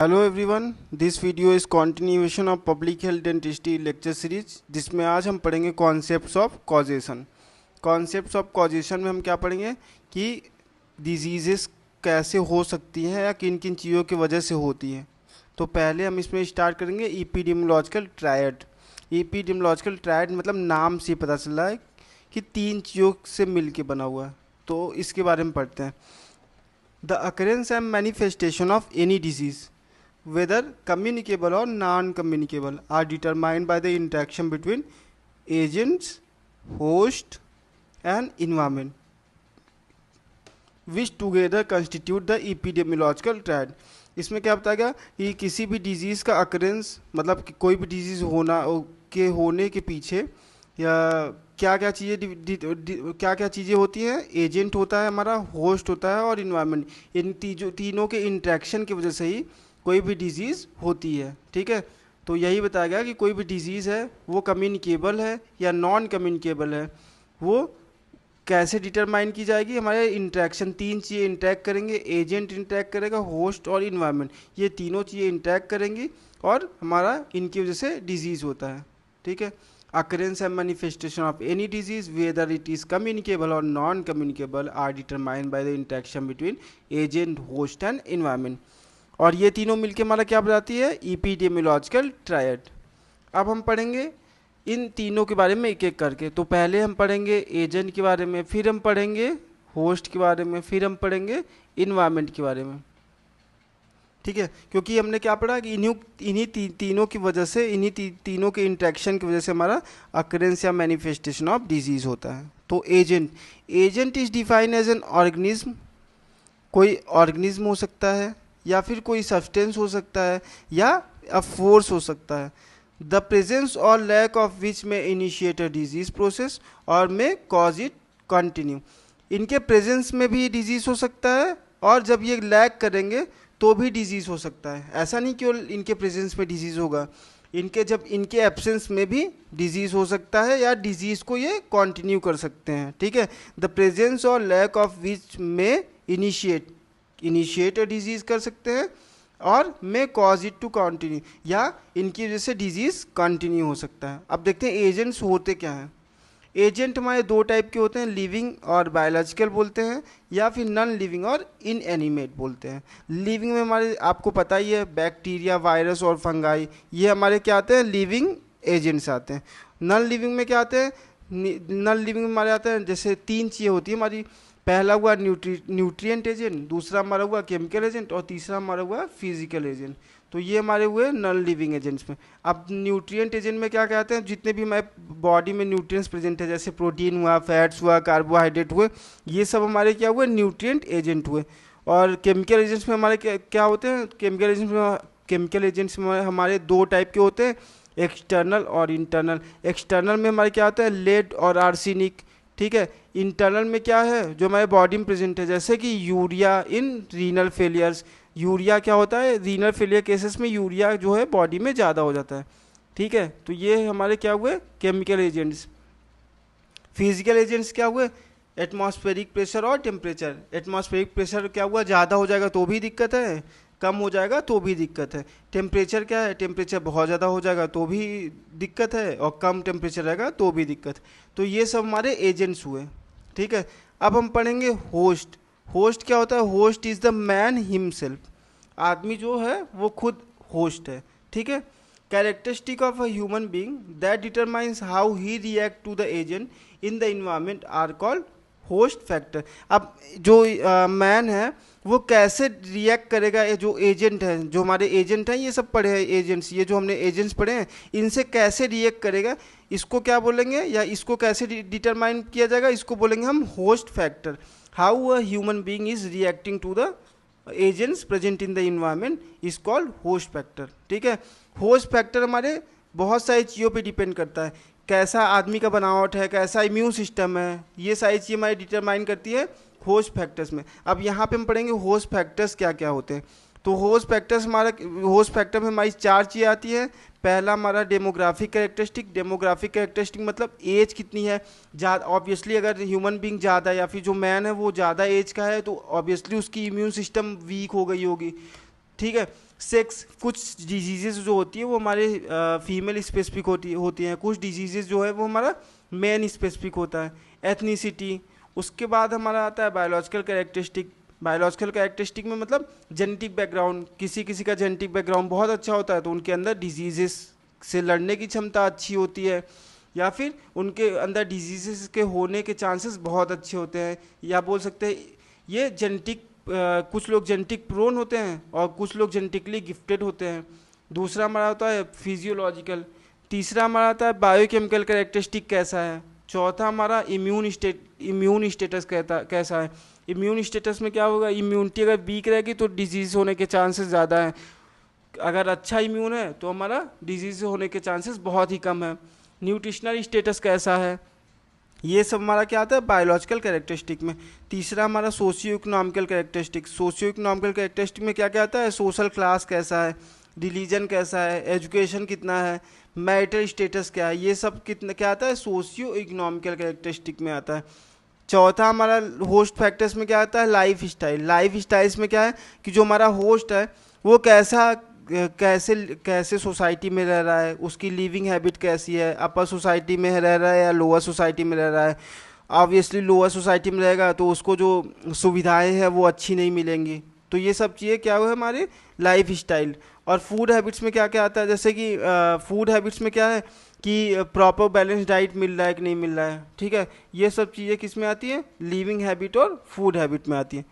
Hello everyone, this video is continuation of public health dentistry lecture series, जिसमें आज हम पढ़ेंगे concepts of causation. Concepts of causation में हम क्या पढ़ेंगे कि डिजीज़ेस कैसे हो सकती हैं या किन किन चीज़ों की वजह से होती हैं। तो पहले हम इसमें स्टार्ट करेंगे एपिडेमियोलॉजिकल ट्रायड। एपिडेमियोलॉजिकल ट्रायड मतलब नाम से पता चल रहा है कि तीन चीज़ों से मिल के बना हुआ है। तो इसके बारे में पढ़ते हैं। The occurrence and manifestation of any disease whether communicable or non-communicable are determined by the interaction between agents, host and environment, which together constitute the epidemiological triad। इसमें क्या बताया गया कि किसी भी डिजीज़ का अकरेंस मतलब कि कोई भी डिजीज़ होने के पीछे या क्या क्या चीज़ें होती हैं। एजेंट होता है हमारा, होस्ट होता है और इन्वायरमेंट। इन तीनों के इंट्रैक्शन की वजह से ही कोई भी डिज़ीज़ होती है। ठीक है, तो यही बताया गया कि कोई भी डिज़ीज़ है वो कम्युनिकेबल है या नॉन कम्युनिकेबल है, वो कैसे डिटरमाइन की जाएगी। हमारे इंटरेक्शन, तीन चीज़ें इंटरेक्ट करेंगे, एजेंट इंटरेक्ट करेगा, होस्ट और इन्वायरमेंट, ये तीनों चीज़ें इंटरेक्ट करेंगी और हमारा इनकी वजह से डिजीज़ होता है। ठीक है, occurrence and manifestation of any disease whether it is communicable or non communicable are determined by the interaction between agent, host and environment। और ये तीनों मिलके हमारा क्या बताती है, एपिडेमियोलॉजिकल ट्रायड। अब हम पढ़ेंगे इन तीनों के बारे में एक एक करके। तो पहले हम पढ़ेंगे एजेंट के बारे में, फिर हम पढ़ेंगे होस्ट के बारे में, फिर हम पढ़ेंगे इन्वायरमेंट के बारे में। ठीक है, क्योंकि हमने क्या पढ़ा कि इन्हीं तीनों की वजह से, इन्हीं तीनों के इंट्रैक्शन की वजह से हमारा अकरेंस या मैनिफेस्टेशन ऑफ डिजीज़ होता है। तो agent is defined as an organism, कोई ऑर्गेनिज्म हो सकता है या फिर कोई सब्सटेंस हो सकता है या अ फोर्स हो सकता है, द प्रेजेंस और लैक ऑफ विच में इनिशिएट अ डिजीज प्रोसेस और में कॉज इट कंटिन्यू। इनके प्रेजेंस में भी डिजीज़ हो सकता है और जब ये लैक करेंगे तो भी डिजीज़ हो सकता है। ऐसा नहीं कि इनके प्रेजेंस में डिजीज़ होगा, इनके एब्सेंस में भी डिजीज़ हो सकता है या डिजीज़ को ये कंटिन्यू कर सकते हैं। ठीक है, द प्रेजेंस और लैक ऑफ विच में इनिशिएट डिजीज़ कर सकते हैं और may cause it to continue, या इनकी वजह से डिजीज़ कंटिन्यू हो सकता है। अब देखते हैं एजेंट्स होते क्या हैं। एजेंट हमारे दो टाइप के होते हैं, लिविंग और बायोलॉजिकल बोलते हैं, या फिर नॉन लिविंग और इनएनिमेट बोलते हैं। लिविंग में हमारे आपको पता ही है बैक्टीरिया, वायरस और फंगाई, ये हमारे क्या आते हैं, लिविंग एजेंट्स आते हैं। नॉन लिविंग में क्या आते हैं, नॉन लिविंग में हमारे आते हैं जैसे तीन चीज़ें होती है हमारी। पहला हुआ न्यूट्रिएंट एजेंट, दूसरा हमारा हुआ केमिकल एजेंट और तीसरा हमारा हुआ फिजिकल एजेंट। तो ये हमारे हुए नॉन लिविंग एजेंट्स में। अब न्यूट्रिएंट एजेंट में क्या कहते हैं, जितने भी हमारे बॉडी में न्यूट्रिएंट्स प्रेजेंट है, जैसे प्रोटीन हुआ, फैट्स हुआ, कार्बोहाइड्रेट हुए, ये सब हमारे क्या हुए, न्यूट्रिएंट एजेंट हुए। और केमिकल एजेंट्स में हमारे क्या होते हैं, केमिकल एजेंट्स में हमारे दो टाइप के होते हैं, एक्सटर्नल और इंटरनल। एक्सटर्नल में हमारे क्या होता है, लेड और आर्सेनिक। ठीक है, इंटरनल में क्या है, जो हमारे बॉडी में प्रेजेंट है, जैसे कि urea in renal failures. Urea क्या होता है, रीनल फेलियर केसेस में यूरिया जो है बॉडी में ज़्यादा हो जाता है। ठीक है, तो ये हमारे क्या हुए, केमिकल एजेंट्स। फिजिकल एजेंट्स क्या हुए, एटमॉस्फेरिक प्रेशर और टेम्परेचर। एटमॉस्फेरिक प्रेशर क्या हुआ, ज़्यादा हो जाएगा तो भी दिक्कत है, कम हो जाएगा तो भी दिक्कत है। टेम्परेचर क्या है, टेम्परेचर बहुत ज़्यादा हो जाएगा तो भी दिक्कत है और कम टेम्परेचर रहेगा तो भी दिक्कत है। तो ये सब हमारे एजेंट्स हुए। ठीक है, अब हम पढ़ेंगे होस्ट। होस्ट क्या होता है, host is the man himself. आदमी जो है वो खुद होस्ट है। ठीक है, characteristic of a human being that determines how he react to the agent in the environment are called host factor. अब जो मैन है वो कैसे रिएक्ट करेगा, ये जो एजेंट है, जो हमारे एजेंट हैं, ये सब पढ़े हैं एजेंट्स, ये जो हमने एजेंट्स पढ़े हैं, इनसे कैसे रिएक्ट करेगा, इसको क्या बोलेंगे, या इसको कैसे डिटरमाइन किया जाएगा, इसको बोलेंगे हम host factor. How a human being is reacting to the agents present in the environment is called host factor. ठीक है, होस्ट फैक्टर हमारे बहुत सारी चीज़ों पे डिपेंड करता है, कैसा आदमी का बनावट है, कैसा इम्यून सिस्टम है, ये सारी चीज़ें हमारी डिटरमाइन करती है होस्ट फैक्टर्स में। अब यहाँ पे हम पढ़ेंगे होस्ट फैक्टर्स क्या क्या होते हैं। तो होस्ट फैक्टर में हमारी चार चीज़ें आती हैं। पहला हमारा डेमोग्राफिक कैरेक्टरिस्टिक मतलब एज कितनी है। ज़्यादा ऑब्वियसली अगर ह्यूमन बीइंग ज़्यादा या फिर जो मैन है वो ज़्यादा एज का है तो ऑब्वियसली उसकी इम्यून सिस्टम वीक हो गई होगी। ठीक है, सेक्स, कुछ डिजीजेस जो होती है वो हमारे फीमेल स्पेसिफिक होती हैं, कुछ डिजीजेस जो है वो हमारा मेन स्पेसिफिक होता है। एथनिसिटी, उसके बाद हमारा आता है बायोलॉजिकल कैरेक्टरिस्टिक। बायोलॉजिकल कैरेक्टरिस्टिक में मतलब जेनेटिक बैकग्राउंड, किसी किसी का जेनेटिक बैकग्राउंड बहुत अच्छा होता है तो उनके अंदर डिजीजेस से लड़ने की क्षमता अच्छी होती है, या फिर उनके अंदर डिजीजेस के होने के चांसेस बहुत अच्छे होते हैं, या बोल सकते हैं ये जेनेटिक, कुछ लोग जेनेटिक प्रोन होते हैं और कुछ लोग जेनेटिकली गिफ्टेड होते हैं। दूसरा हमारा होता है फिजियोलॉजिकल। तीसरा हमारा आता है बायोकेमिकल कैरेक्टरिस्टिक कैसा है। चौथा हमारा इम्यून स्टेटस कैसा है। इम्यून स्टेटस में क्या होगा, इम्यूनिटी अगर वीक रहेगी तो डिजीज़ होने के चांसेस ज़्यादा हैं, अगर अच्छा इम्यून है तो हमारा डिजीज़ होने के चांसेस बहुत ही कम है। न्यूट्रिशनल स्टेटस कैसा है, ये सब हमारा क्या आता है बायोलॉजिकल कैरेक्टरिस्टिक में। तीसरा हमारा socio economical characteristic. Socio economical characteristic में क्या क्या आता है, सोशल क्लास कैसा है, रिलीजन कैसा है, एजुकेशन कितना है, मैरिटल स्टेटस क्या है, ये सब कितना क्या आता है सोशियो इकोनॉमिकल कैरेक्टरिस्टिक में आता है। चौथा हमारा होस्ट फैक्टर्स में क्या आता है, लाइफ स्टाइल। लाइफ स्टाइल्स में क्या है कि जो हमारा होस्ट है वो कैसे कैसे सोसाइटी में रह रहा है, उसकी लिविंग हैबिट कैसी है, अपर सोसाइटी में रह रहा है या लोअर सोसाइटी में रह रहा है। ऑब्वियसली लोअर सोसाइटी में रहेगा तो उसको जो सुविधाएं हैं वो अच्छी नहीं मिलेंगी। तो ये सब चीज़ें क्या हुआ हमारे लाइफ स्टाइल। और फूड हैबिट्स में क्या क्या आता है, जैसे कि फूड हैबिट्स में क्या है कि प्रॉपर बैलेंस डाइट मिल रहा है कि नहीं मिल रहा है, ठीक है। ये सब चीज़ें किस में आती हैं, लिविंग हैबिट और फूड हैबिट में आती हैं।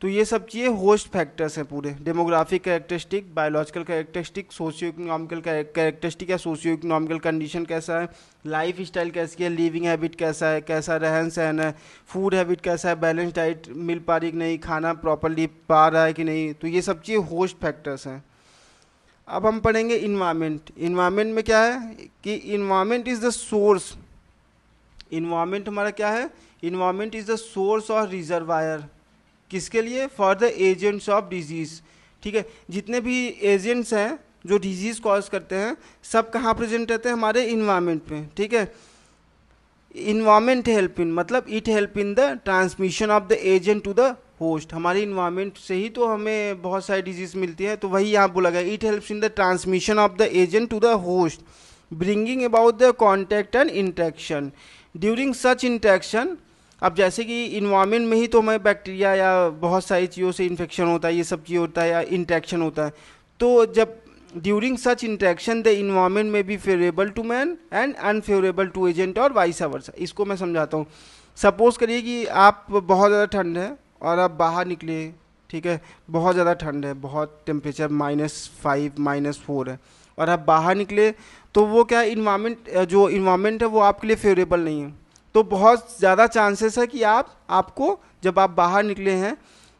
तो ये सब चीज़ें होस्ट फैक्टर्स हैं पूरे, demographic characteristic, biological characteristic, socio economical characteristic या सोशियो इकोनॉमिकल कंडीशन कैसा है, लाइफ स्टाइल कैसी है, लिविंग हैबिट कैसा है, कैसा रहन सहन है, फूड हैबिट कैसा है, बैलेंस डाइट मिल पा रही कि नहीं, खाना प्रॉपरली पा रहा है कि नहीं। तो ये सब चीज़ें होस्ट फैक्टर्स हैं। अब हम पढ़ेंगे इन्वायरमेंट। इन्वायरमेंट में क्या है कि environment is the source. Environment हमारा क्या है, इन्वायरमेंट इज़ द सोर्स और रिजर्वायर, किसके लिए, for the agents of disease, ठीक है। जितने भी एजेंट्स हैं जो डिजीज़ कॉज करते हैं सब कहाँ प्रेजेंट रहते हैं, हमारे इन्वायरमेंट में, ठीक है। इन्वायरमेंट हेल्प इन मतलब it help in the transmission of the agent to the host. हमारे इन्वायरमेंट से ही तो हमें बहुत सारी डिजीज़ मिलती है, तो वही यहाँ बोला गया, it helps in the transmission of the agent to the host, bringing about the contact and interaction during such interaction. अब जैसे कि इन्वायरमेंट में ही तो हमें बैक्टीरिया या बहुत सारी चीज़ों से इन्फेक्शन होता है, ये सब चीज़ होता है या इंटरेक्शन होता है। तो जब during such interaction the environment में be favourable to man and unfavourable to agent और वाइस वर्सा। इसको मैं समझाता हूँ। सपोज करिए कि आप बहुत ज़्यादा ठंड है और आप बाहर निकले, ठीक है, बहुत ज़्यादा ठंड है, बहुत टेम्परेचर -5 -4 है और आप बाहर निकले तो वो क्या इन्वायरमेंट, जो इन्वायरमेंट है वो आपके लिए फेवरेबल नहीं है। तो बहुत ज़्यादा चांसेस है कि आपको जब आप बाहर निकले हैं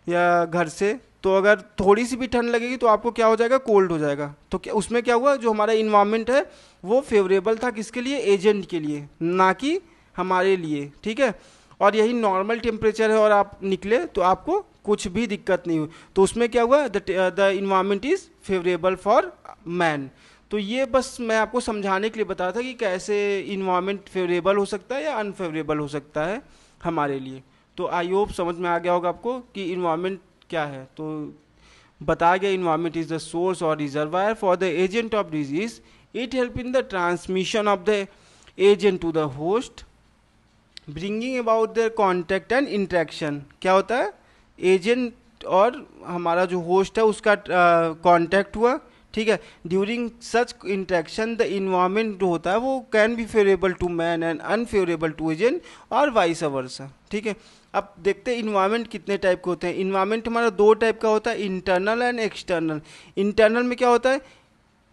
या घर से, तो अगर थोड़ी सी भी ठंड लगेगी तो आपको क्या हो जाएगा, कोल्ड हो जाएगा। तो क्या उसमें क्या हुआ, जो हमारा इन्वायरमेंट है वो फेवरेबल था किसके लिए, एजेंट के लिए, ना कि हमारे लिए, ठीक है। और यही नॉर्मल टेम्परेचर है और आप निकले तो आपको कुछ भी दिक्कत नहीं हुई, तो उसमें क्या हुआ, the environment is favourable for man. तो ये बस मैं आपको समझाने के लिए बताया था कि कैसे इन्वायरमेंट फेवरेबल हो सकता है या अनफेवरेबल हो सकता है हमारे लिए। तो आई होप समझ में आ गया होगा आपको कि इन्वायरमेंट क्या है। तो बताया गया इन्वायरमेंट इज़ द सोर्स और reservoir for the agent of disease, it help in the transmission of the agent to the host, bringing about their contact and interaction. क्या होता है, एजेंट और हमारा जो होस्ट है उसका कॉन्टैक्ट हुआ, ठीक है। During such interaction the environment जो होता है वो can be favourable to man and unfavourable to agent और वाइस वर्सा, ठीक है। अब देखते हैं इन्वायरमेंट कितने टाइप के होते हैं। इन्वायरमेंट हमारा 2 टाइप का होता है, इंटरनल एंड एक्सटर्नल। इंटरनल में क्या होता है,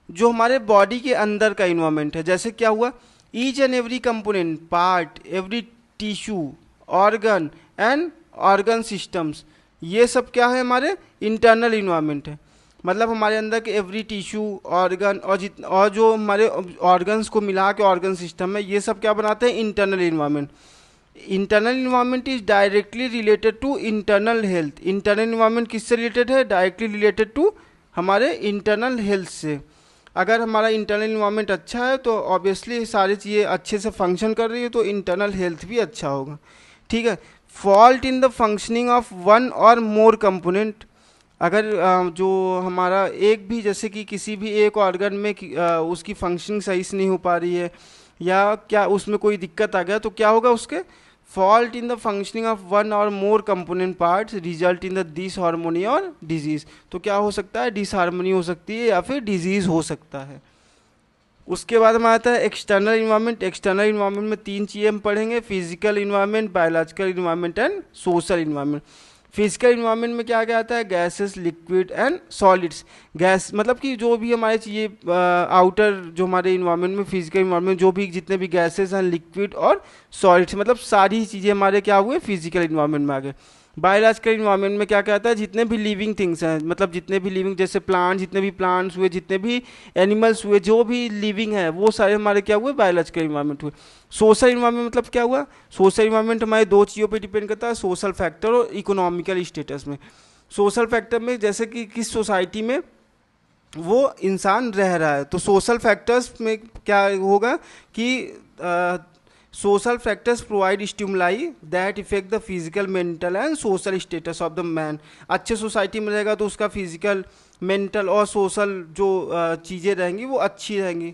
जो हमारे बॉडी के अंदर का इन्वायरमेंट है, जैसे क्या हुआ, each and every component, part, every tissue, organ and organ systems, ये सब क्या है, हमारे इंटरनल इन्वायरमेंट है। मतलब हमारे अंदर के एवरी टिश्यू, ऑर्गन और जो हमारे ऑर्गन्स को मिला के ऑर्गन सिस्टम है, ये सब क्या बनाते हैं, internal environment. Internal environment is directly related to internal health. Internal environment किससे रिलेटेड है, डायरेक्टली रिलेटेड टू हमारे इंटरनल हेल्थ से। अगर हमारा इंटरनल इन्वायरमेंट अच्छा है तो ऑब्वियसली सारी चीज़ें अच्छे से फंक्शन कर रही है तो इंटरनल हेल्थ भी अच्छा होगा, ठीक है। Fault in the functioning of one or more component, अगर जो हमारा एक भी, जैसे कि किसी भी एक ऑर्गन में उसकी फंक्शनिंग सही से नहीं हो पा रही है, या क्या उसमें कोई दिक्कत आ गया, तो क्या होगा उसके, fault in the functioning of one or more component parts result in the disharmony or disease. तो क्या हो सकता है, डिसहार्मोनी हो सकती है या फिर डिजीज हो सकता है। उसके बाद में आता है एक्सटर्नल इन्वायरमेंट। एक्सटर्नल इन्वायरमेंट में तीन चीज़ें हम पढ़ेंगे, physical environment, biological environment and social environment. Physical environment में क्या क्या आता है, gases, liquid and solids. Gas मतलब कि जो भी हमारे चीज़ें आउटर जो हमारे इन्वायरमेंट में, फिजिकल इन्वायरमेंट जो भी जितने भी गैसेस हैं, लिक्विड और सॉलिड्स, मतलब सारी चीज़ें हमारे क्या हुए, फिजिकल इन्वायरमेंट में आ गए। बायोलॉजिकल इन्वायरमेंट में क्या क्या आता है, जितने भी लिविंग थिंग्स हैं, मतलब जितने भी लिविंग, जैसे प्लांट, जितने भी प्लांट्स हुए, जितने भी एनिमल्स हुए, जो भी लिविंग है वो सारे हमारे क्या हुए, बायोलॉजिकल इन्वायरमेंट हुए। सोशल इन्वायरमेंट मतलब क्या हुआ, सोशल इन्वायरमेंट हमारे दो चीज़ों पे डिपेंड करता है, सोशल फैक्टर और इकोनॉमिकल स्टेटस में। सोशल फैक्टर में जैसे कि किस सोसाइटी में वो इंसान रह रहा है, तो सोशल फैक्टर्स में क्या होगा कि social factors provide stimuli that effect the physical, mental and social status of the man. अच्छे सोसाइटी में रहेगा तो उसका फिजिकल, मेंटल और सोशल जो चीज़ें रहेंगी वो अच्छी रहेंगी।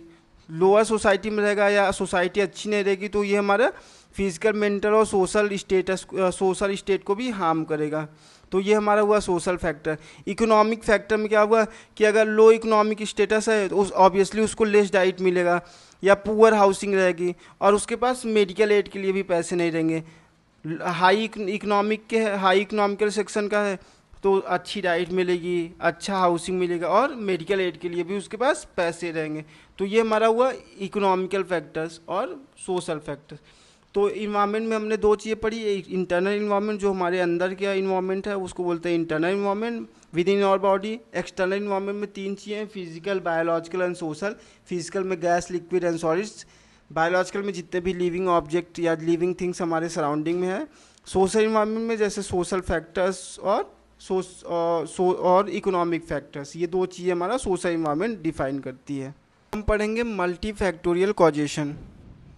लोअर सोसाइटी में रहेगा या सोसाइटी अच्छी नहीं रहेगी तो ये हमारा फिजिकल, मेंटल और सोशल स्टेटस, सोशल स्टेट को भी हार्म करेगा। तो ये हमारा हुआ सोशल फैक्टर। इकोनॉमिक फैक्टर में क्या हुआ कि अगर लो इकोनॉमिक स्टेटस है तो ऑब्वियसली उसको लेस डाइट मिलेगा, या पुअर हाउसिंग रहेगी, और उसके पास मेडिकल एड के लिए भी पैसे नहीं रहेंगे। हाई इकोनॉमिक के, हाई इकोनॉमिकल सेक्शन का है तो अच्छी डाइट मिलेगी, अच्छा हाउसिंग मिलेगा, और मेडिकल एड के लिए भी उसके पास पैसे रहेंगे। तो ये हमारा हुआ इकोनॉमिकल फैक्टर्स और सोशल फैक्टर्स। तो इन्वायरमेंट में हमने दो चीज़ें पढ़ी, एक इंटरनल इन्वायरमेंट जो हमारे अंदर का इन्वायरमेंट है उसको बोलते हैं internal environment within our body. External environment में तीन चीज़ें, physical, biological and social. Physical में gas, liquid and solids. Biological में जितने भी लिविंग ऑब्जेक्ट या लिविंग थिंग्स हमारे सराउंडिंग में है। सोशल इन्वायरमेंट में जैसे सोशल फैक्टर्स और इकोनॉमिक फैक्टर्स, ये दो चीज़ें हमारा सोशल इन्वायरमेंट डिफाइन करती है। हम पढ़ेंगे मल्टी फैक्टोरियल कॉजेशन।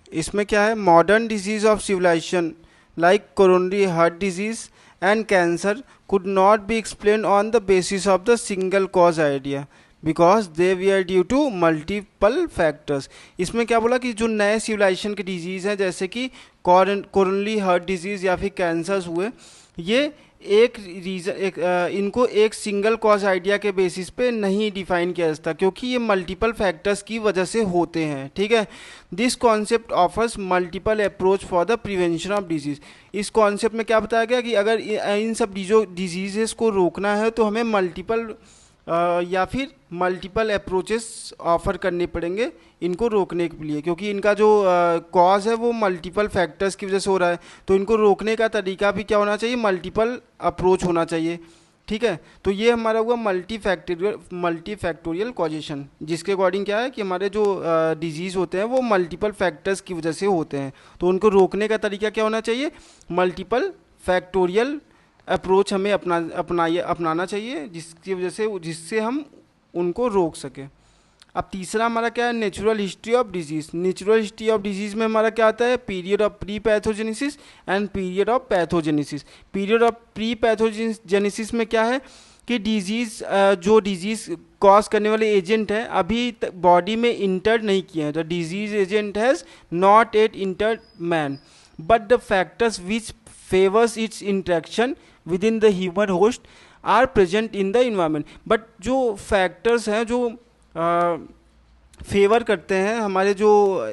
इसमें क्या है, modern disease of civilisation like coronary heart disease and cancer could not be explain on the basis of the single cause idea because they we are due to multiple factors. इसमें क्या बोला कि जो नए civilisation के disease हैं जैसे कि कोरोनरी हार्ट डिजीज़ या फिर कैंसर्स हुए, ये एक रीज़न इनको एक सिंगल कॉज आइडिया के बेसिस पे नहीं डिफाइन किया जाता क्योंकि ये मल्टीपल फैक्टर्स की वजह से होते हैं। ठीक है, this concept offers multiple approach for the prevention of disease. इस कॉन्सेप्ट में क्या बताया गया कि अगर इन सब डिजीज़ को रोकना है तो हमें मल्टीपल या फिर मल्टीपल अप्रोचेस ऑफर करने पड़ेंगे इनको रोकने के लिए, क्योंकि इनका जो कॉज है वो मल्टीपल फैक्टर्स की वजह से हो रहा है। तो इनको रोकने का तरीका भी क्या होना चाहिए, मल्टीपल अप्रोच होना चाहिए। ठीक है, तो ये हमारा हुआ मल्टी फैक्टोरियल कॉजेशन, जिसके अकॉर्डिंग क्या है कि हमारे जो डिजीज़ होते हैं वो मल्टीपल फैक्टर्स की वजह से होते हैं। तो उनको रोकने का तरीका क्या होना चाहिए, मल्टीपल फैक्टोरियल अप्रोच हमें अपनाना चाहिए, जिसकी वजह से जिससे हम उनको रोक सकें। अब तीसरा हमारा क्या है, natural history of disease. Natural history of disease में हमारा क्या आता है, period of pre pathogenesis and period of pathogenesis. Period of pre pathogenesis में क्या है कि डिजीज़ जो डिजीज़ कॉज करने वाले एजेंट हैं अभी बॉडी में इंटर नहीं किए हैं। The disease agent has not yet entered man but the factors which favours its interaction with in the human host are present in the environment. But जो factors हैं जो फेवर करते हैं हमारे जो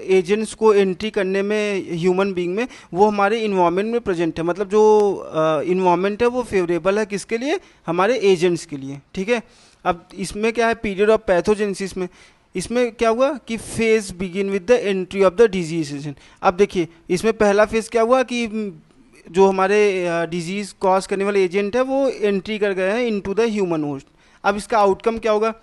एजेंट्स को एंट्री करने में ह्यूमन बीइंग में, वो हमारे इन्वायरमेंट में प्रेजेंट है। मतलब जो इन्वायरमेंट है वो फेवरेबल है किसके लिए, हमारे एजेंट्स के लिए। ठीक है, अब इसमें क्या है, पीरियड ऑफ पैथोजेनेसिस में इसमें क्या हुआ कि phase begin with the entry of the disease agent. अब देखिए इसमें पहला फेज क्या हुआ कि जो हमारे डिजीज़ कॉज करने वाले एजेंट है वो एंट्री कर गए हैं इनटू द ह्यूमन होस्ट। अब इसका आउटकम क्या होगा,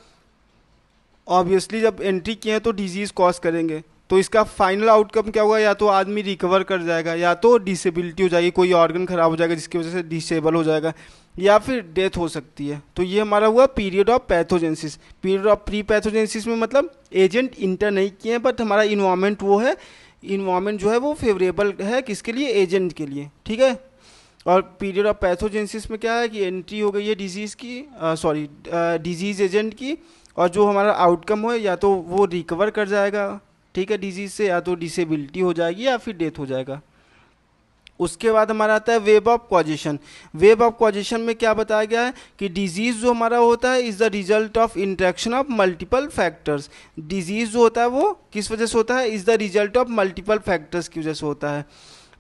ऑब्वियसली जब एंट्री किए हैं तो डिजीज़ कॉज करेंगे, तो इसका फाइनल आउटकम क्या होगा, या तो आदमी रिकवर कर जाएगा या तो डिसेबिलिटी हो जाएगी, कोई ऑर्गन खराब हो जाएगा जिसकी वजह से डिसेबल हो जाएगा, या फिर डेथ हो सकती है। तो ये हमारा हुआ period of pathogenesis. Period of pre pathogenesis में मतलब एजेंट इंटर नहीं किए हैं बट हमारा इन्वायरमेंट वो है, इन्वायरमेंट जो है वो फेवरेबल है किसके लिए, एजेंट के लिए। ठीक है, और पीरियड ऑफ पैथोजेनेसिस में क्या है कि एंट्री हो गई है डिजीज़ की, सॉरी डिजीज़ एजेंट की, और जो हमारा आउटकम हो या तो वो रिकवर कर जाएगा, ठीक है, डिजीज़ से, या तो डिसेबिलिटी हो जाएगी या फिर डेथ हो जाएगा। उसके बाद हमारा आता है web of causation. Web of causation में क्या बताया गया है कि डिजीज़ जो हमारा होता है is the result of interaction of multiple factors. Disease जो होता है वो किस वजह से होता है, is the result of multiple factors की वजह से होता है।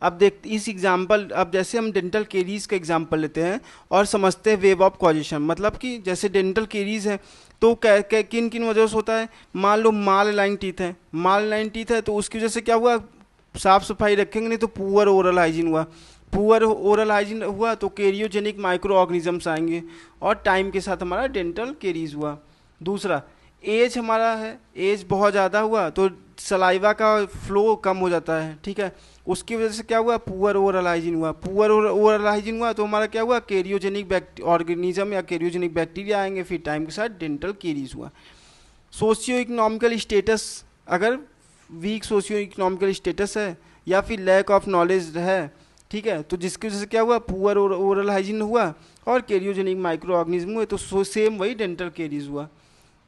अब देख इस एग्जाम्पल, अब जैसे हम डेंटल केरीज का एग्जाम्पल लेते हैं और समझते हैं वेब ऑफ कॉजेशन, मतलब कि जैसे डेंटल केरीज है तो किन किन वजह से होता है। मान लो माल लाइन टीथ है, माल लाइन टीथ है तो उसकी वजह से क्या हुआ, साफ सफाई रखेंगे नहीं तो पुअर ओरल हाइजीन हुआ, पुअर ओरल हाइजीन हुआ तो कैरियोजेनिक माइक्रो ऑर्गेनिजम्स आएंगे और टाइम के साथ हमारा डेंटल केरीज हुआ। दूसरा एज हमारा है, एज बहुत ज़्यादा हुआ तो सलाइवा का फ्लो कम हो जाता है, ठीक है, उसकी वजह से क्या हुआ, पुअर ओरल हाइजीन हुआ, पुअर ओरल हाइजीन हुआ तो हमारा क्या हुआ, कैरियोजेनिक ऑर्गेनिज्म या कैरियोजेनिक बैक्टीरिया आएंगे, फिर टाइम के साथ डेंटल केरीज हुआ। सोशियो इकोनॉमिकल स्टेटस, अगर वीक सोशियो इकोनॉमिकल स्टेटस है या फिर लैक ऑफ नॉलेज है, ठीक है, तो जिसकी वजह से क्या हुआ, पुअर ओरल हाइजीन हुआ और कैरियोजेनिक माइक्रो ऑर्गेनिज्म हुए, तो सेम वही डेंटल केरीज हुआ।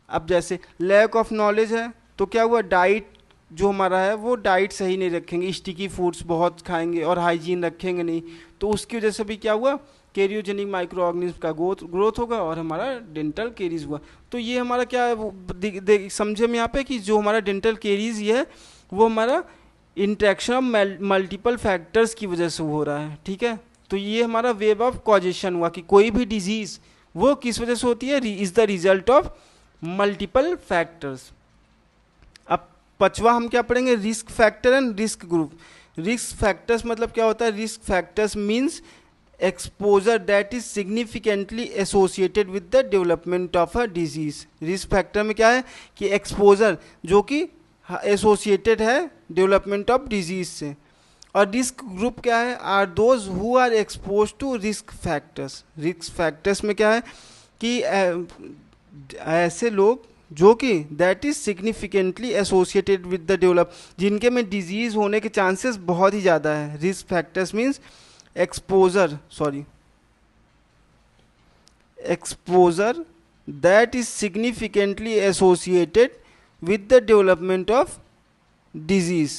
अब जैसे लैक ऑफ नॉलेज है तो क्या हुआ, डाइट जो हमारा है वो डाइट सही नहीं रखेंगे, स्टिकी फूड्स बहुत खाएंगे और हाइजीन रखेंगे नहीं, तो उसकी वजह से भी क्या हुआ, कैरियोजेनिक माइक्रो ऑर्गेनिज्म का ग्रोथ होगा और हमारा डेंटल केरीज हुआ। तो ये हमारा क्या है, समझे में यहाँ पे कि जो हमारा डेंटल केरीज ये है वो हमारा इंट्रैक्शन ऑफ मल्टीपल फैक्टर्स की वजह से हो रहा है, ठीक है। तो ये हमारा वेब ऑफ कॉजेशन हुआ कि कोई भी डिजीज़ वो किस वजह से होती है, is the result of multiple factors. अब पांचवा हम क्या पढ़ेंगे, risk factor and risk group. Risk factors मतलब क्या होता है, risk factors means exposure that is significantly associated with the development of a disease. Risk factor में क्या है कि एक्सपोजर जो कि एसोसिएटेड है डेवलपमेंट ऑफ डिजीज से, और रिस्क ग्रुप क्या है, are those who are expose to risk factors. Risk factors में क्या है कि ऐसे लोग जो कि that is significantly associated with the develop, जिनके में डिजीज होने के चांसेस बहुत ही ज़्यादा है। Risk factors means exposure that is significantly associated with the development of disease,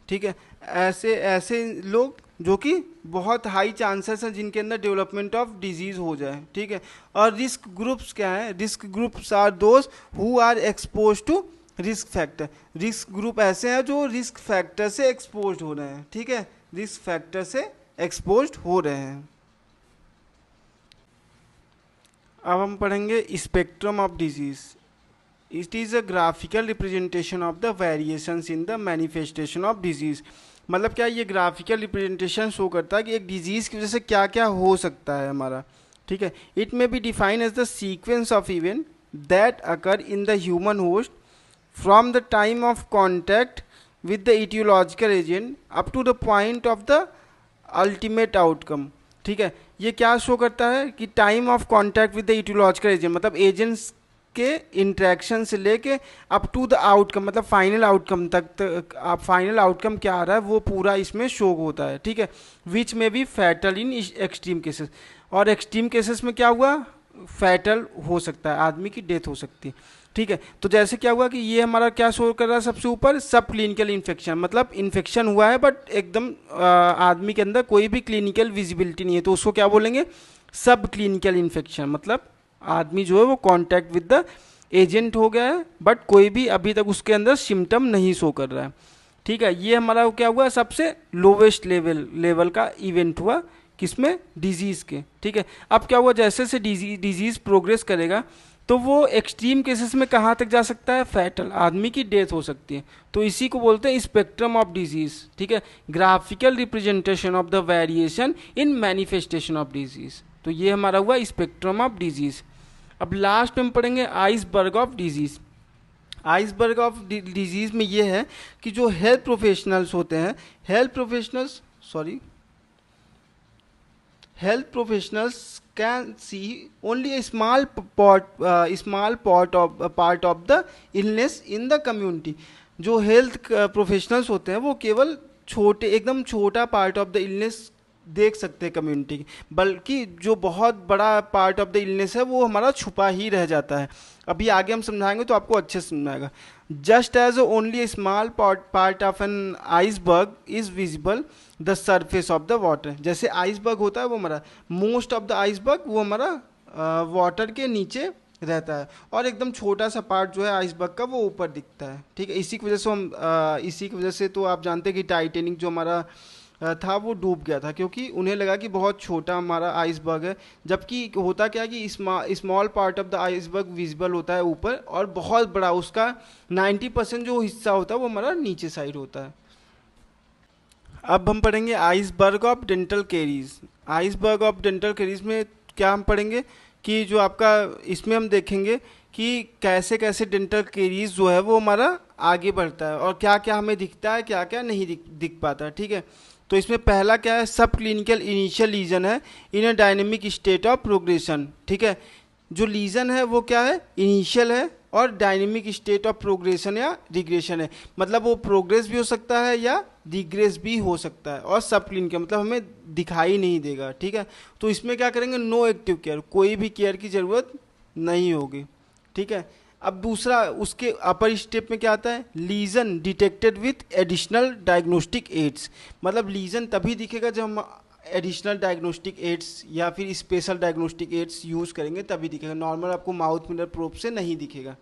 ठीक है, ऐसे ऐसे लोग जो कि बहुत हाई चांसेस हैं जिनके अंदर डेवलपमेंट ऑफ डिजीज हो जाए, ठीक है। और रिस्क ग्रुप्स क्या है, risk groups are those who are expose to risk factor. Risk group ऐसे हैं जो रिस्क फैक्टर से एक्सपोज हो रहे हैं, ठीक है, रिस्क फैक्टर से एक्सपोज हो रहे हैं। अब हम पढ़ेंगे spectrum of disease. It is a graphical representation of the variations in the manifestation of disease. मतलब क्या, ये ग्राफिकल रिप्रेजेंटेशन शो करता है कि एक डिजीज़ की वजह से क्या क्या हो सकता है हमारा, ठीक है। It may be defined as the sequence of event that occur in the human host from the time of contact with the etiological agent up to the point of the ultimate outcome, ठीक है। ये क्या show करता है कि time of contact with the etiological agent मतलब agents के interaction से लेके अप टू द आउटकम मतलब फाइनल आउटकम तक आप फाइनल आउटकम क्या आ रहा है वो पूरा इसमें शो होता है, ठीक है। विच में B fatal in extreme cases, और एक्सट्रीम केसेस में क्या हुआ, फैटल हो सकता है, आदमी की डेथ हो सकती है, ठीक है। तो जैसे क्या हुआ कि ये हमारा क्या शो कर रहा है सबसे ऊपर, सब क्लिनिकल इन्फेक्शन, मतलब इन्फेक्शन हुआ है बट एकदम आदमी के अंदर कोई भी क्लिनिकल विजिबिलिटी नहीं है, तो उसको क्या बोलेंगे, सब क्लिनिकल इन्फेक्शन। मतलब आदमी जो है वो कांटेक्ट विद द एजेंट हो गया है बट कोई भी अभी तक उसके अंदर सिम्टम नहीं शो कर रहा है, ठीक है। ये हमारा क्या हुआ, सबसे लोवेस्ट लेवल का इवेंट हुआ किसमें, डिजीज़ के, ठीक है। अब क्या हुआ, जैसे जैसे डिजीज़ प्रोग्रेस करेगा तो वो एक्सट्रीम केसेस में कहाँ तक जा सकता है, फैटल, आदमी की डेथ हो सकती है। तो इसी को बोलते हैं स्पेक्ट्रम ऑफ डिजीज, ठीक है, graphical representation of the variation in manifestation of disease. तो ये हमारा हुआ स्पेक्ट्रम ऑफ डिजीज। अब लास्ट में हम पढ़ेंगे iceberg of disease. Iceberg of disease में ये है कि जो हेल्थ प्रोफेशनल्स होते हैं, health professionals can see only a small part of the illness in the community। जो हेल्थ प्रोफेशनल्स होते हैं वो केवल छोटे एकदम छोटा पार्ट ऑफ द इलनेस देख सकते हैं कम्युनिटी की, बल्कि जो बहुत बड़ा पार्ट ऑफ द इलनेस है वो हमारा छुपा ही रह जाता है। अभी आगे हम समझाएंगे तो आपको अच्छे से समझ आएगा। Just as only small part of an iceberg is visible the surface of the water, जैसे आइसबर्ग होता है वो हमारा मोस्ट ऑफ द आइसबर्ग वो हमारा वाटर के नीचे रहता है, और एकदम छोटा सा पार्ट जो है आइसबर्ग का वो ऊपर दिखता है। ठीक है, इसी की वजह से इसी की वजह से तो आप जानते हैं कि टाइटैनिक जो हमारा था वो डूब गया था, क्योंकि उन्हें लगा कि बहुत छोटा हमारा आइसबर्ग है, जबकि होता क्या है कि small part of the iceberg visible होता है ऊपर, और बहुत बड़ा उसका 90% जो हिस्सा होता है वो हमारा नीचे साइड होता है। अब हम पढ़ेंगे iceberg of dental caries. Iceberg of dental caries में क्या हम पढ़ेंगे कि जो आपका इसमें हम देखेंगे कि कैसे कैसे डेंटल कैरीज जो है वो हमारा आगे बढ़ता है, और क्या क्या हमें दिखता है, क्या क्या नहीं दिख पाता है। ठीक है, तो इसमें पहला क्या है, सब क्लिनिकल इनिशियल लीजन है in a dynamic state of progression. ठीक है, जो लीजन है वो क्या है, इनिशियल है और डायनेमिक स्टेट ऑफ प्रोग्रेशन या रिग्रेशन है, मतलब वो प्रोग्रेस भी हो सकता है या रिग्रेस भी हो सकता है, और सब क्लिनिकल मतलब हमें दिखाई नहीं देगा। ठीक है, तो इसमें क्या करेंगे, नो एक्टिव केयर, कोई भी केयर की ज़रूरत नहीं होगी। ठीक है, अब दूसरा उसके अपर स्टेप में क्या आता है, lesion detected with additional diagnostic aids, मतलब लीजन तभी दिखेगा जब हम एडिशनल डायग्नोस्टिक एड्स या फिर स्पेशल डायग्नोस्टिक एड्स यूज़ करेंगे तभी दिखेगा, नॉर्मल आपको माउथ मिरर प्रोब से नहीं दिखेगा।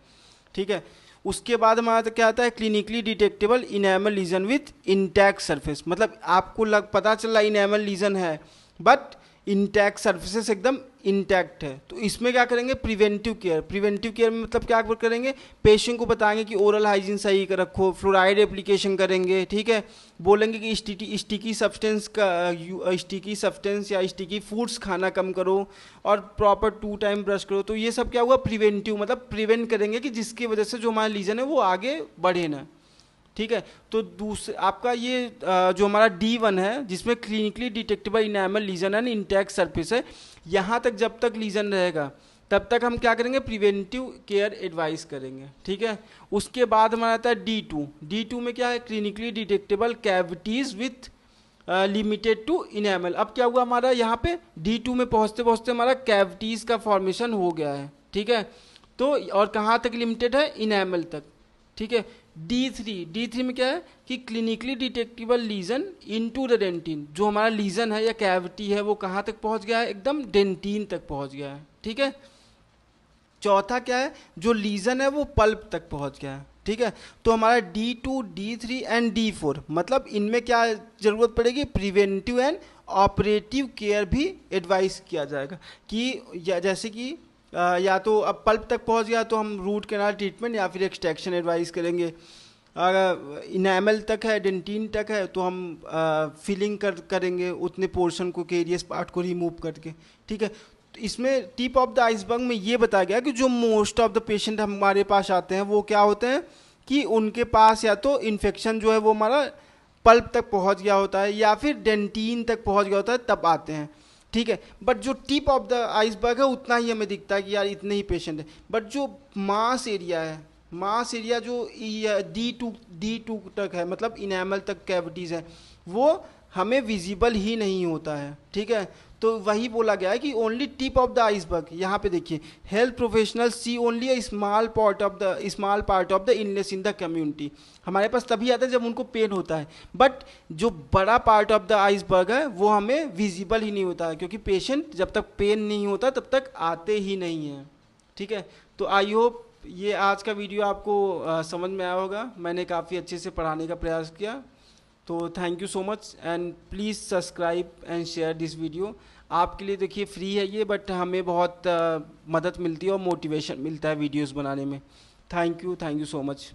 ठीक है, उसके बाद हमारा तो क्या आता है, clinically detectable enamel lesion with intact surface, मतलब आपको पता चल रहा इनेमल लीजन है बट इंटैक्ट सर्फेसेस एकदम इंटैक्ट है, तो इसमें क्या करेंगे, प्रिवेंटिव केयर। प्रिवेंटिव केयर में मतलब क्या करेंगे, पेशेंट को बताएंगे कि ओरल हाइजीन सही कर रखो, फ्लोराइड एप्लीकेशन करेंगे। ठीक है, बोलेंगे कि स्टिकी सब्सटेंस या स्टिकी फूड्स खाना कम करो, और प्रॉपर 2 टाइम ब्रश करो। तो ये सब क्या हुआ, प्रिवेंटिव, मतलब प्रिवेंट करेंगे कि जिसकी वजह से जो हमारा लीजन है वो आगे बढ़े ना। ठीक है, तो दूसरे आपका ये जो हमारा D1 है जिसमें clinically detectable enamel lesion and intact surface है, यहाँ तक जब तक लीजन रहेगा तब तक हम क्या करेंगे, प्रिवेंटिव केयर एडवाइस करेंगे। ठीक है, उसके बाद हमारा आता है D2 में क्या है, clinically detectable cavities with limited to enamel. अब क्या हुआ हमारा यहाँ पे D2 में पहुँचते पहुँचते हमारा कैविटीज का फॉर्मेशन हो गया है। ठीक है, तो और कहाँ तक लिमिटेड है, इनेमल तक। ठीक है, D3 में क्या है कि clinically detectable lesion into the dentine, जो हमारा लीजन है या कैविटी है वो कहाँ तक पहुँच गया है, एकदम डेंटिन तक पहुँच गया है। ठीक है, चौथा क्या है, जो लीजन है वो पल्प तक पहुँच गया है। ठीक है, तो हमारा D2, D3 एंड D4, मतलब इनमें क्या ज़रूरत पड़ेगी, प्रिवेंटिव एंड ऑपरेटिव केयर भी एडवाइस किया जाएगा कि जैसे कि या तो अब पल्प तक पहुंच गया तो हम रूट कैनाल ट्रीटमेंट या फिर एक्सट्रैक्शन एडवाइस करेंगे, अगर इनेमल तक है, डेंटिन तक है तो हम फिलिंग करेंगे उतने पोर्शन को, केरियस पार्ट को रिमूव करके। ठीक है, तो इसमें टिप ऑफ द आइसबर्ग में ये बताया गया कि जो मोस्ट ऑफ द पेशेंट हमारे पास आते हैं वो क्या होते हैं कि उनके पास या तो इन्फेक्शन जो है वो हमारा पल्प तक पहुँच गया होता है या फिर डेंटिन तक पहुँच गया होता है, तब आते हैं। ठीक है, बट जो टिप ऑफ द आइसबर्ग है उतना ही हमें दिखता है कि यार इतने ही पेशेंट है, बट जो मास एरिया है, मास एरिया जो D2 तक है, मतलब इनेमल तक कैविटीज़ है, वो हमें विजिबल ही नहीं होता है। ठीक है, तो वही बोला गया है कि only tip of the iceberg. यहाँ पे देखिए, health professional see only a small part of the illness in the community. हमारे पास तभी आता है जब उनको पेन होता है, बट जो बड़ा पार्ट ऑफ द आइसबर्ग है वो हमें विजिबल ही नहीं होता है, क्योंकि पेशेंट जब तक पेन नहीं होता तब तक आते ही नहीं हैं। ठीक है, तो आई होप ये आज का वीडियो आपको समझ में आया होगा, मैंने काफ़ी अच्छे से पढ़ाने का प्रयास किया। तो thank you so much and please subscribe and share this video. आपके लिए देखिए फ्री है ये, बट हमें बहुत मदद मिलती है और मोटिवेशन मिलता है वीडियोस बनाने में। Thank you so much.